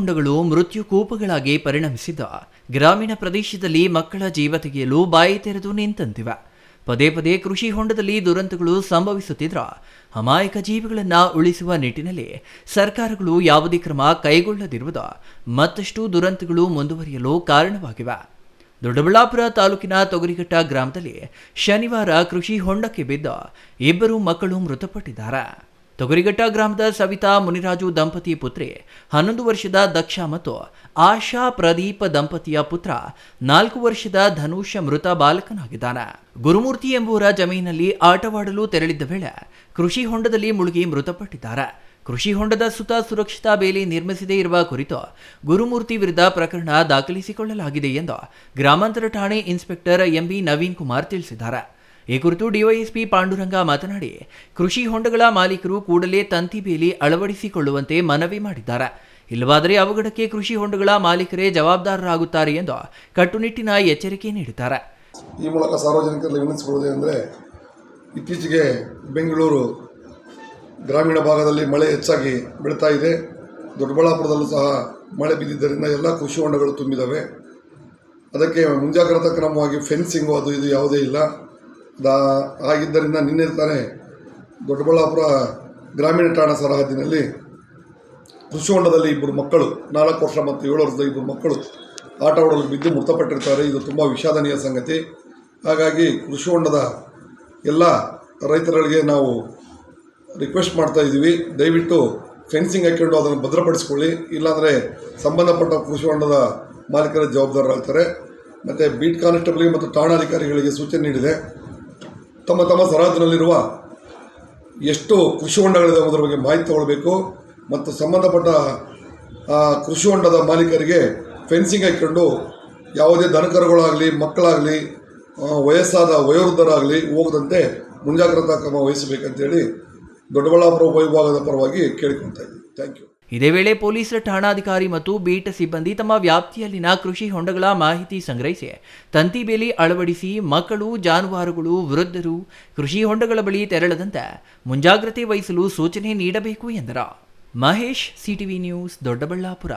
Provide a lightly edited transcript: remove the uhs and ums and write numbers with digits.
ಹೊಂಡಗಳು ಮೃತ್ಯು ಕೂಪಗಳಾಗಿ ಪರಿಣಮಿಸಿದ ಗ್ರಾಮೀಣ ಪ್ರದೇಶದಲ್ಲಿ ಮಕ್ಕಳ ಜೀವ ತೆಗೆಯಲು ಬಾಯಿ ತೆರೆದು ನಿಂತಂತಿವೆ. ಪದೇ ಪದೇ ಕೃಷಿ ಹೊಂಡದಲ್ಲಿ ದುರಂತಗಳು ಸಂಭವಿಸುತ್ತಿದ್ದರೂ ಅಮಾಯಕ ಜೀವಿಗಳನ್ನು ಉಳಿಸುವ ನಿಟ್ಟಿನಲ್ಲಿ ಸರ್ಕಾರಗಳು ಯಾವುದೇ ಕ್ರಮ ಕೈಗೊಳ್ಳದಿರುವುದು ಮತ್ತಷ್ಟು ದುರಂತಗಳು ಮುಂದುವರಿಯಲು ಕಾರಣವಾಗಿವೆ. ದೊಡ್ಡಬಳ್ಳಾಪುರ ತಾಲೂಕಿನ ತೊಗರಿಘಟ್ಟ ಗ್ರಾಮದಲ್ಲಿ ಶನಿವಾರ ಕೃಷಿ ಹೊಂಡಕ್ಕೆ ಬಿದ್ದ 2 ಮಕ್ಕಳು ಮೃತಪಟ್ಟಿದ್ದಾರೆ. ತೊಗರಿಘಟ್ಟ ಗ್ರಾಮದ ಸವಿತಾ ಮುನಿರಾಜು ದಂಪತಿ ಪುತ್ರಿ 11 ವರ್ಷದ ದಕ್ಷ ಮತ್ತು ಆಶಾ ಪ್ರದೀಪ್ ದಂಪತಿಯ ಪುತ್ರ 4 ವರ್ಷದ ಧನುಷ್ ಮೃತ ಬಾಲಕನಾಗಿದ್ದಾನೆ. ಗುರುಮೂರ್ತಿ ಎಂಬುವರ ಜಮೀನಿನಲ್ಲಿ ಆಟವಾಡಲು ತೆರಳಿದ್ದ ವೇಳೆ ಕೃಷಿ ಹೊಂಡದಲ್ಲಿ ಮುಳುಗಿ ಮೃತಪಟ್ಟಿದ್ದಾರೆ. ಕೃಷಿ ಹೊಂಡದ ಸುತ್ತ ಸುರಕ್ಷತಾ ಬೇಲಿ ನಿರ್ಮಿಸದೇ ಇರುವ ಕುರಿತು ಗುರುಮೂರ್ತಿ ವಿರುದ್ಧ ಪ್ರಕರಣ ದಾಖಲಿಸಿಕೊಳ್ಳಲಾಗಿದೆ ಎಂದು ಗ್ರಾಮಾಂತರ ಠಾಣೆ ಇನ್ಸ್ಪೆಕ್ಟರ್ ಎಂಬಿ ನವೀನ್ ಕುಮಾರ್ ತಿಳಿಸಿದ್ದಾರೆ. ಈ ಕುರಿತು ಡಿವೈಎಸ್ಪಿ ಪಾಂಡುರಂಗ ಮಾತನಾಡಿ, ಕೃಷಿ ಹೊಂಡಗಳ ಮಾಲೀಕರು ಕೂಡಲೇ ತಂತಿ ಬೇಲಿ ಅಳವಡಿಸಿಕೊಳ್ಳುವಂತೆ ಮನವಿ ಮಾಡಿದ್ದಾರೆ. ಇಲ್ಲವಾದರೆ ಅವಘಡಕ್ಕೆ ಕೃಷಿ ಹೊಂಡಗಳ ಮಾಲೀಕರೇ ಜವಾಬ್ದಾರರಾಗುತ್ತಾರೆ ಎಂದು ಕಟ್ಟುನಿಟ್ಟಿನ ಎಚ್ಚರಿಕೆ ನೀಡಿದ್ದಾರೆ. ಈ ಮೂಲಕ ಸಾರ್ವಜನಿಕರಲ್ಲಿ ವಿನಂತಿಸಿಕೊಳ್ಳುವುದೇನೆಂದರೆ, ಇತ್ತೀಚೆಗೆ ಬೆಂಗಳೂರು ಗ್ರಾಮೀಣ ಭಾಗದಲ್ಲಿ ಮಳೆ ಹೆಚ್ಚಾಗಿ ಬೀಳ್ತಾ ಇದೆ. ದೊಡ್ಡಬಳ್ಳಾಪುರದಲ್ಲೂ ಸಹ ಮಳೆ ಬಿದ್ದಿದ್ದರಿಂದ ಎಲ್ಲ ಕೃಷಿ ಹೊಂಡಗಳು ತುಂಬಿದ್ದಾವೆ. ಅದಕ್ಕೆ ಮುಂಜಾಗ್ರತಾ ಕ್ರಮವಾಗಿ ಫೆನ್ಸಿಂಗು ಅದು ಇದು ಯಾವುದೇ ಇಲ್ಲ. ಆಗಿದ್ದರಿಂದ ನಿನ್ನೆ ತಾನೇ ದೊಡ್ಡಬಳ್ಳಾಪುರ ಗ್ರಾಮೀಣ ಠಾಣಾ ಸರಹದ್ದಿನಲ್ಲಿ ಕೃಷಿ ಹೊಂಡದಲ್ಲಿ 2 ಮಕ್ಕಳು 4 ವರ್ಷ ಮತ್ತು 7 ವರ್ಷದ 2 ಮಕ್ಕಳು ಆಟವಾಡಲು ಬಿದ್ದು ಮೃತಪಟ್ಟಿರ್ತಾರೆ. ಇದು ತುಂಬ ವಿಷಾದನೀಯ ಸಂಗತಿ. ಹಾಗಾಗಿ ಕೃಷಿ ಹೊಂಡದ ಎಲ್ಲ ರೈತರಿಗೆ ನಾವು ರಿಕ್ವೆಸ್ಟ್ ಮಾಡ್ತಾ ಇದ್ದೀವಿ, ದಯವಿಟ್ಟು ಫೆನ್ಸಿಂಗ್ ಹಾಕ್ಕೊಂಡು ಅದನ್ನು ಭದ್ರಪಡಿಸ್ಕೊಳ್ಳಿ. ಇಲ್ಲಾಂದರೆ ಸಂಬಂಧಪಟ್ಟ ಕೃಷಿ ಹೊಂಡದ ಮಾಲೀಕರ ಜವಾಬ್ದಾರರಾಗ್ತಾರೆ. ಮತ್ತು ಬೀಟ್ ಕಾನ್ಸ್ಟೇಬಲ್ಗೆ ಮತ್ತು ಠಾಣಾಧಿಕಾರಿಗಳಿಗೆ ಸೂಚನೆ ನೀಡಿದೆ, ತಮ್ಮ ತಮ್ಮ ಸರಹದ್ದಿನಲ್ಲಿರುವ ಎಷ್ಟು ಕೃಷಿ ಹೊಂಡಗಳಿದೆ ಅದರ ಬಗ್ಗೆ ಮಾಹಿತಿ ತಗೊಳ್ಬೇಕು ಮತ್ತು ಸಂಬಂಧಪಟ್ಟ ಕೃಷಿ ಹೊಂಡದ ಮಾಲೀಕರಿಗೆ ಫೆನ್ಸಿಂಗ್ ಹಾಕ್ಕೊಂಡು ಯಾವುದೇ ದನಕರುಗಳಾಗಲಿ ಮಕ್ಕಳಾಗಲಿ ವಯಸ್ಸಾದ ವಯೋವೃದ್ಧರಾಗಲಿ ಹೋಗದಂತೆ ಮುಂಜಾಗ್ರತಾ ಕ್ರಮ ವಹಿಸಬೇಕಂತೇಳಿ ದೊಡ್ಡಬಳ್ಳಾಪುರ ಉಪವಿಭಾಗದ ಪರವಾಗಿ ಕೇಳಿಕೊಳ್ತಾ ಇದ್ದೀನಿ. Thank you. ಇದೇ ವೇಳೆ ಪೊಲೀಸ್ ಠಾಣಾಧಿಕಾರಿ ಮತ್ತು ಬೀಟ್ ಸಿಬ್ಬಂದಿ ತಮ್ಮ ವ್ಯಾಪ್ತಿಯಲ್ಲಿನ ಕೃಷಿ ಹೊಂಡಗಳ ಮಾಹಿತಿ ಸಂಗ್ರಹಿಸಿ ತಂತಿ ಬೇಲಿ ಅಳವಡಿಸಿ ಮಕ್ಕಳು, ಜಾನುವಾರುಗಳು, ವೃದ್ಧರು ಕೃಷಿ ಹೊಂಡಗಳ ಬಳಿ ತೆರಳದಂತೆ ಮುಂಜಾಗ್ರತೆ ವಹಿಸಲು ಸೂಚನೆ ನೀಡಬೇಕು ಎಂದರು. Mahesh, CTV news, Doddaballapura.